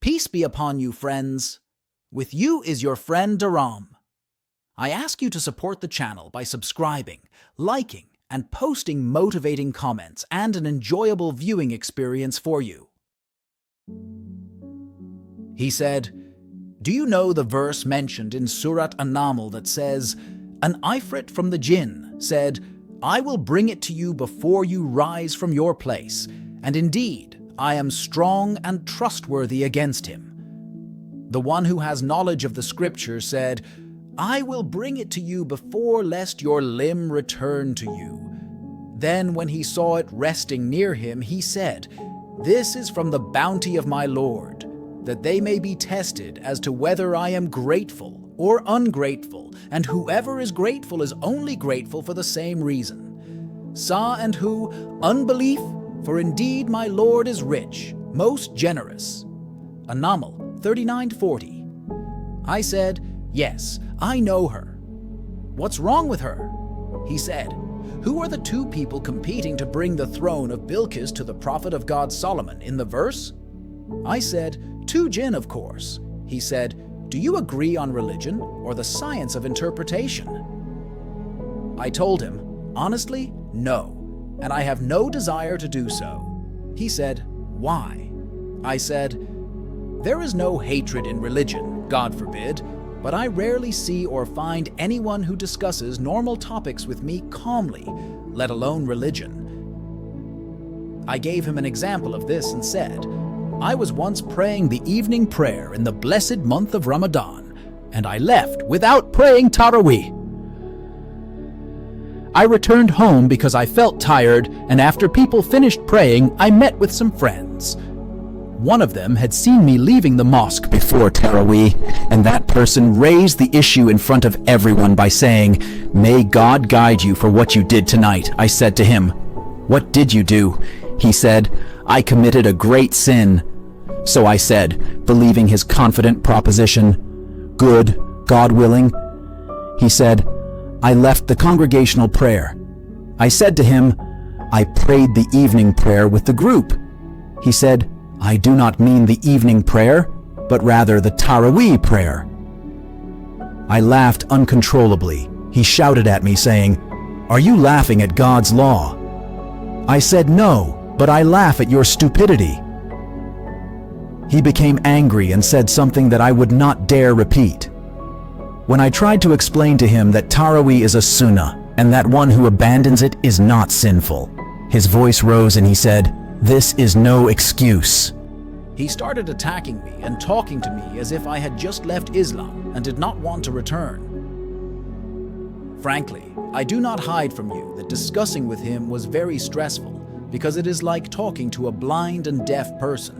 Peace be upon you, friends. With you is your friend Daram. I ask you to support the channel by subscribing, liking, and posting motivating comments and an enjoyable viewing experience for you. He said, "Do you know the verse mentioned in Surat An-Naml that says, 'An Ifrit from the jinn said, I will bring it to you before you rise from your place, and indeed, I am strong and trustworthy against him.' The one who has knowledge of the scripture said, 'I will bring it to you before lest your limb return to you.' Then when he saw it resting near him, he said, 'This is from the bounty of my Lord, that they may be tested as to whether I am grateful or ungrateful, and whoever is grateful is only grateful for the same reason. Sa and Hu, unbelief, for indeed my Lord is rich, most generous.'" An-Naml 39-40. I said, "Yes, I know her." "What's wrong with her?" He said, "Who are the two people competing to bring the throne of Bilqis to the prophet of God Solomon in the verse?" I said, "Two jinn, of course." He said, "Do you agree on religion or the science of interpretation?" I told him, "Honestly, no, and I have no desire to do so." He said, "Why?" I said, "There is no hatred in religion, God forbid, but I rarely see or find anyone who discusses normal topics with me calmly, let alone religion." I gave him an example of this and said, "I was once praying the evening prayer in the blessed month of Ramadan, and I left without praying Taraweeh. I returned home because I felt tired, and after people finished praying, I met with some friends. One of them had seen me leaving the mosque before Taraweeh, and that person raised the issue in front of everyone by saying, 'May God guide you for what you did tonight.' I said to him, 'What did you do?' He said, 'I committed a great sin.' So I said, believing his confident proposition, 'Good, God willing.' He said, 'I left the congregational prayer.' I said to him, 'I prayed the evening prayer with the group.' He said, 'I do not mean the evening prayer, but rather the Taraweeh prayer.' I laughed uncontrollably. He shouted at me saying, 'Are you laughing at God's law?' I said, 'No, but I laugh at your stupidity.' He became angry and said something that I would not dare repeat. When I tried to explain to him that Taraweeh is a sunnah and that one who abandons it is not sinful, his voice rose and he said, 'This is no excuse.' He started attacking me and talking to me as if I had just left Islam and did not want to return. Frankly, I do not hide from you that discussing with him was very stressful because it is like talking to a blind and deaf person.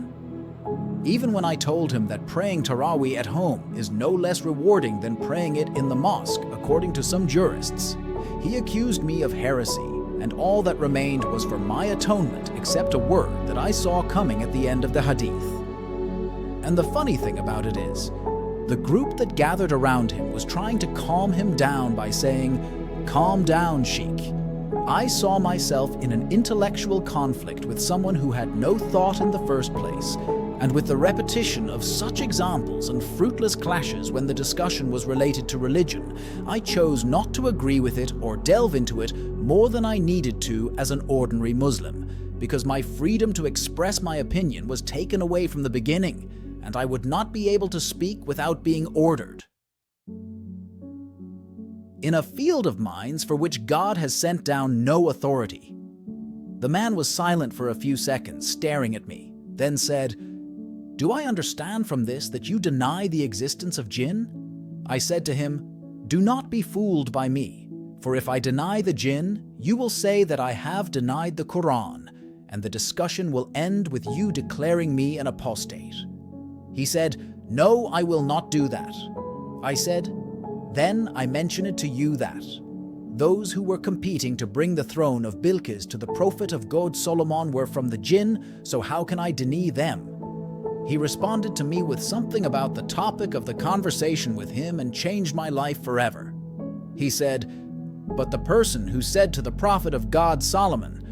Even when I told him that praying Taraweeh at home is no less rewarding than praying it in the mosque, according to some jurists, he accused me of heresy, and all that remained was for my atonement except a word that I saw coming at the end of the hadith. And the funny thing about it is, the group that gathered around him was trying to calm him down by saying, "Calm down, Sheikh." I saw myself in an intellectual conflict with someone who had no thought in the first place, and with the repetition of such examples and fruitless clashes when the discussion was related to religion, I chose not to agree with it or delve into it more than I needed to as an ordinary Muslim, because my freedom to express my opinion was taken away from the beginning, and I would not be able to speak without being ordered. In a field of minds for which God has sent down no authority. The man was silent for a few seconds, staring at me, then said, "Do I understand from this that you deny the existence of jinn?" I said to him, "Do not be fooled by me, for if I deny the jinn, you will say that I have denied the Quran, and the discussion will end with you declaring me an apostate." He said, "No, I will not do that." I said, "Then I mention it to you that those who were competing to bring the throne of Bilqis to the prophet of God Solomon were from the jinn, so how can I deny them?" He responded to me with something about the topic of the conversation with him and changed my life forever. He said, "But the person who said to the prophet of God Solomon,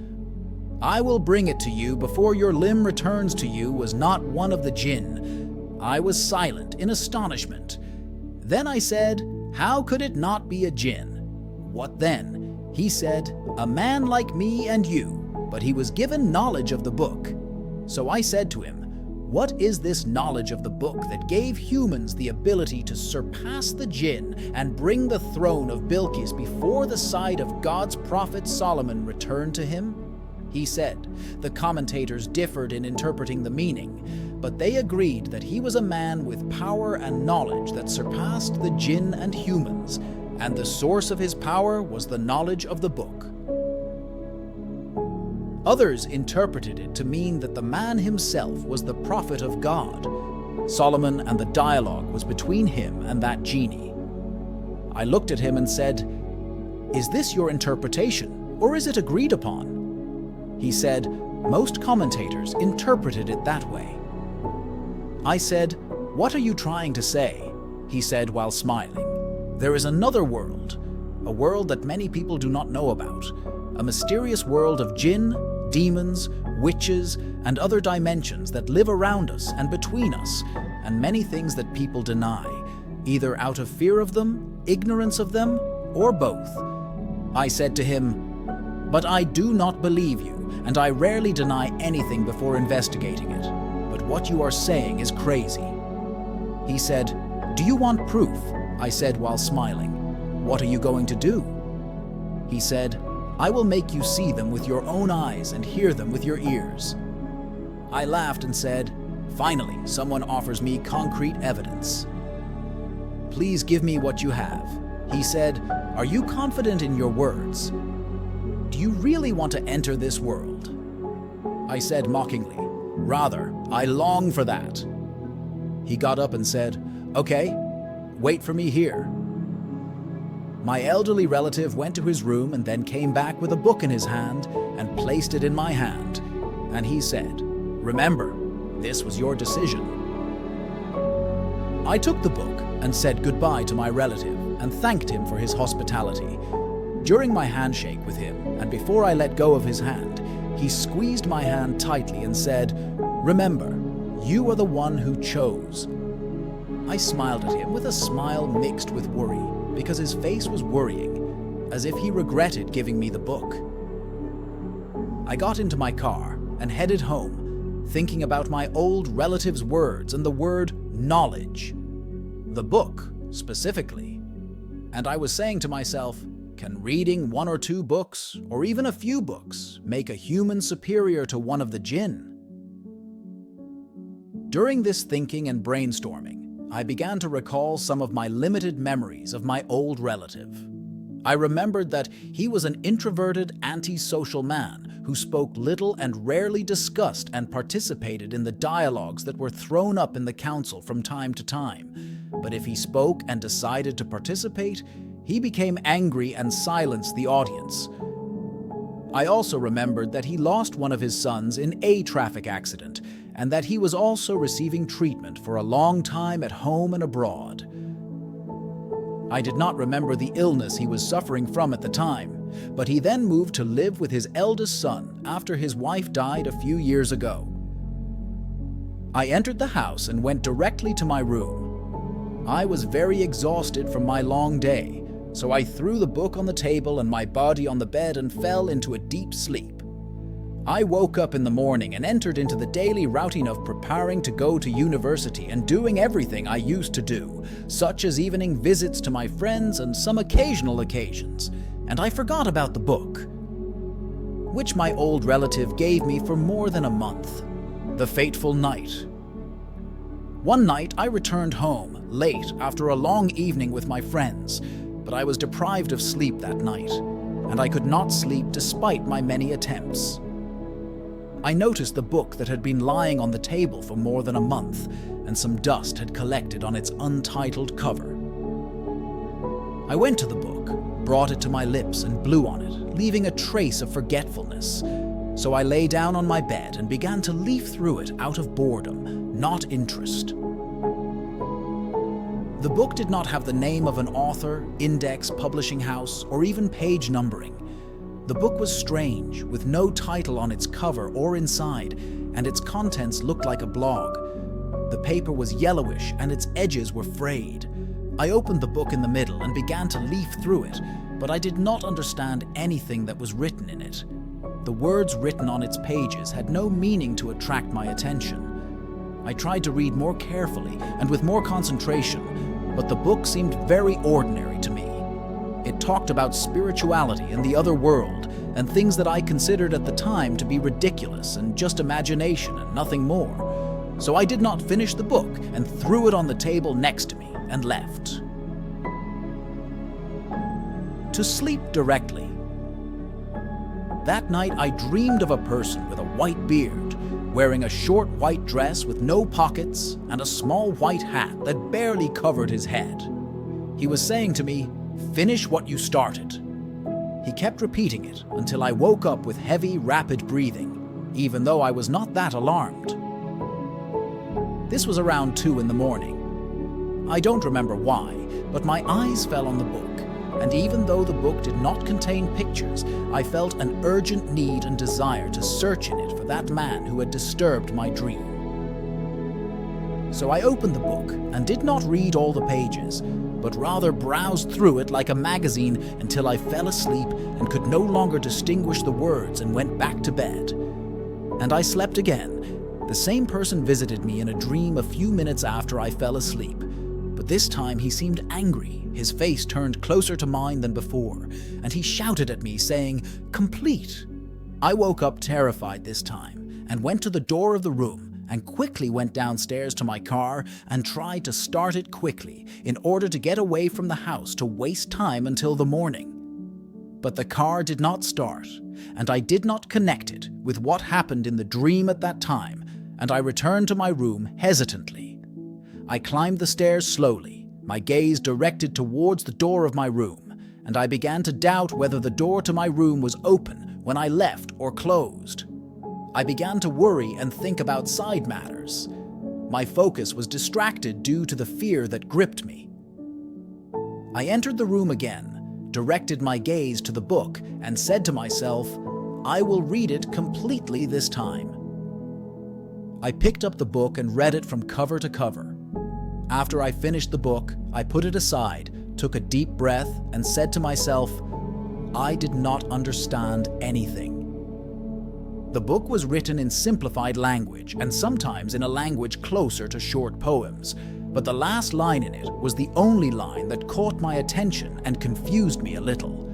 'I will bring it to you before your limb returns to you,' was not one of the jinn, I was silent in astonishment. Then I said, "How could it not be a jinn?" "What then?" He said, "A man like me and you, but he was given knowledge of the book." So I said to him, "What is this knowledge of the book that gave humans the ability to surpass the jinn and bring the throne of Bilqis before the side of God's prophet Solomon returned to him?" He said, "The commentators differed in interpreting the meaning, but they agreed that he was a man with power and knowledge that surpassed the jinn and humans, and the source of his power was the knowledge of the book." Others interpreted it to mean that the man himself was the prophet of God, Solomon, and the dialogue was between him and that genie. I looked at him and said, "Is this your interpretation, or is it agreed upon?" He said, "Most commentators interpreted it that way." I said, "What are you trying to say?" He said while smiling, "There is another world, a world that many people do not know about, a mysterious world of jinn, demons, witches, and other dimensions that live around us and between us, and many things that people deny, either out of fear of them, ignorance of them, or both." I said to him, "But I do not believe you, and I rarely deny anything before investigating it. But what you are saying is crazy." He said, "Do you want proof?" I said while smiling. "What are you going to do?" He said, "I will make you see them with your own eyes and hear them with your ears." I laughed and said, "Finally, someone offers me concrete evidence." "Please give me what you have." He said, "Are you confident in your words? Do you really want to enter this world?" I said mockingly, "Rather, I long for that." He got up and said, "Okay, wait for me here." My elderly relative went to his room and then came back with a book in his hand and placed it in my hand. And he said, "Remember, this was your decision." I took the book and said goodbye to my relative and thanked him for his hospitality. During my handshake with him, and before I let go of his hand, he squeezed my hand tightly and said, "Remember, you are the one who chose." I smiled at him with a smile mixed with worry, because his face was worrying, as if he regretted giving me the book. I got into my car and headed home, thinking about my old relative's words and the word knowledge. The book, specifically. And I was saying to myself, can reading one or two books, or even a few books, make a human superior to one of the jinn? During this thinking and brainstorming, I began to recall some of my limited memories of my old relative. I remembered that he was an introverted, antisocial man who spoke little and rarely discussed and participated in the dialogues that were thrown up in the council from time to time. But if he spoke and decided to participate, he became angry and silenced the audience. I also remembered that he lost one of his sons in a traffic accident, and that he was also receiving treatment for a long time at home and abroad. I did not remember the illness he was suffering from at the time, but he then moved to live with his eldest son after his wife died a few years ago. I entered the house and went directly to my room. I was very exhausted from my long day, so I threw the book on the table and my body on the bed and fell into a deep sleep. I woke up in the morning and entered into the daily routine of preparing to go to university and doing everything I used to do, such as evening visits to my friends and some occasional occasions, and I forgot about the book, which my old relative gave me for more than a month. The fateful night. One night I returned home late after a long evening with my friends, but I was deprived of sleep that night, and I could not sleep despite my many attempts. I noticed the book that had been lying on the table for more than a month, and some dust had collected on its untitled cover. I went to the book, brought it to my lips and blew on it, leaving a trace of forgetfulness. So I lay down on my bed and began to leaf through it out of boredom, not interest. The book did not have the name of an author, index, publishing house, or even page numbering. The book was strange, with no title on its cover or inside, and its contents looked like a blog. The paper was yellowish and its edges were frayed. I opened the book in the middle and began to leaf through it, but I did not understand anything that was written in it. The words written on its pages had no meaning to attract my attention. I tried to read more carefully and with more concentration, but the book seemed very ordinary to me. It talked about spirituality and the other world, and things that I considered at the time to be ridiculous and just imagination and nothing more. So I did not finish the book and threw it on the table next to me and left. To sleep directly. That night I dreamed of a person with a white beard, wearing a short white dress with no pockets and a small white hat that barely covered his head. He was saying to me, "Finish what you started." He kept repeating it until I woke up with heavy, rapid breathing, even though I was not that alarmed. This was around 2 in the morning. I don't remember why, but my eyes fell on the book, and even though the book did not contain pictures, I felt an urgent need and desire to search in it for that man who had disturbed my dream. So I opened the book and did not read all the pages, but rather browsed through it like a magazine until I fell asleep and could no longer distinguish the words and went back to bed. And I slept again. The same person visited me in a dream a few minutes after I fell asleep, but this time he seemed angry. His face turned closer to mine than before, and he shouted at me, saying, "Complete." I woke up terrified this time and went to the door of the room and quickly went downstairs to my car and tried to start it quickly in order to get away from the house to waste time until the morning. But the car did not start, and I did not connect it with what happened in the dream at that time, and I returned to my room hesitantly. I climbed the stairs slowly, my gaze directed towards the door of my room, and I began to doubt whether the door to my room was open when I left or closed. I began to worry and think about side matters. My focus was distracted due to the fear that gripped me. I entered the room again, directed my gaze to the book, and said to myself, "I will read it completely this time." I picked up the book and read it from cover to cover. After I finished the book, I put it aside, took a deep breath, and said to myself, I did not understand anything. The book was written in simplified language and sometimes in a language closer to short poems, but the last line in it was the only line that caught my attention and confused me a little.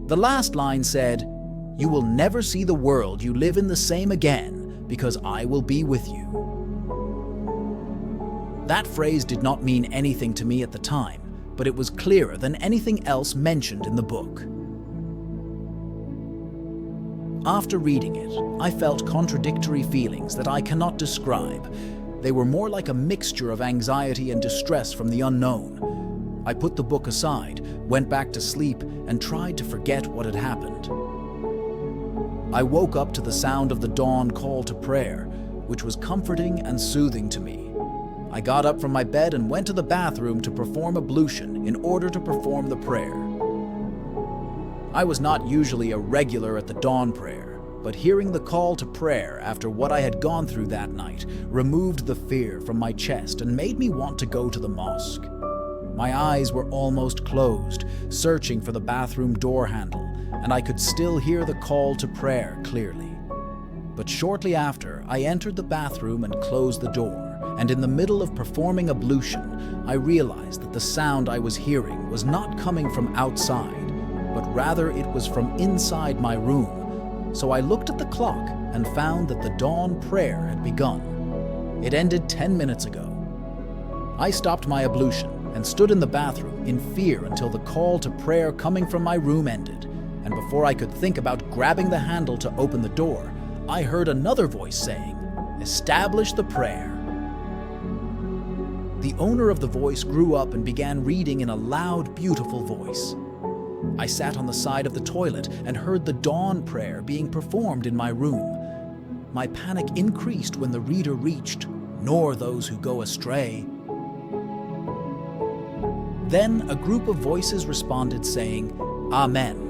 The last line said, "You will never see the world you live in the same again, because I will be with you." That phrase did not mean anything to me at the time, but it was clearer than anything else mentioned in the book. After reading it, I felt contradictory feelings that I cannot describe. They were more like a mixture of anxiety and distress from the unknown. I put the book aside, went back to sleep, and tried to forget what had happened. I woke up to the sound of the dawn call to prayer, which was comforting and soothing to me. I got up from my bed and went to the bathroom to perform ablution in order to perform the prayer. I was not usually a regular at the dawn prayer, but hearing the call to prayer after what I had gone through that night removed the fear from my chest and made me want to go to the mosque. My eyes were almost closed, searching for the bathroom door handle, and I could still hear the call to prayer clearly. But shortly after, I entered the bathroom and closed the door, and in the middle of performing ablution, I realized that the sound I was hearing was not coming from outside, but rather it was from inside my room. So I looked at the clock and found that the dawn prayer had begun. It ended 10 minutes ago. I stopped my ablution and stood in the bathroom in fear until the call to prayer coming from my room ended, and before I could think about grabbing the handle to open the door, I heard another voice saying, "Establish the prayer." The owner of the voice grew up and began reading in a loud, beautiful voice. I sat on the side of the toilet and heard the dawn prayer being performed in my room. My panic increased when the reader reached, "Nor those who go astray." Then a group of voices responded saying, "Amen,"